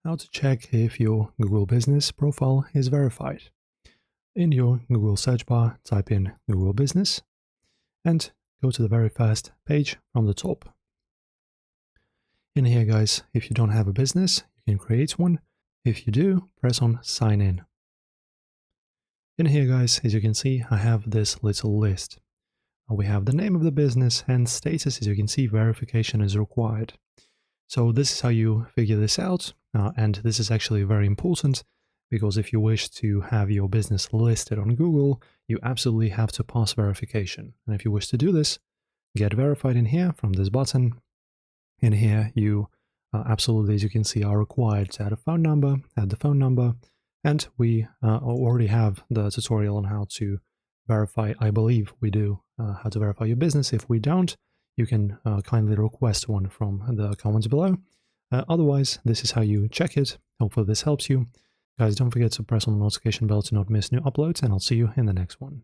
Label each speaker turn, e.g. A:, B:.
A: how to check if your Google Business profile is verified. In your Google search bar, type in Google Business and go to the very first page from the top. In here, guys, if you don't have a business, you can create one. If you do, press on Sign In. In here, guys, as you can see, I have this little list. We have the name of the business and status. As you can see, verification is required. So this is how you figure this out. And this is actually very important because if you wish to have your business listed on Google, you absolutely have to pass verification. And if you wish to do this, get verified in here from this button. In here, you absolutely, as you can see, are required to add a phone number, add the phone number, and we already have the tutorial on how to verify. I believe we do how to verify your business. If we don't, you can kindly request one from the comments below. Otherwise, this is how you check it. Hopefully this helps you. Guys, don't forget to press on the notification bell to not miss new uploads, and I'll see you in the next one.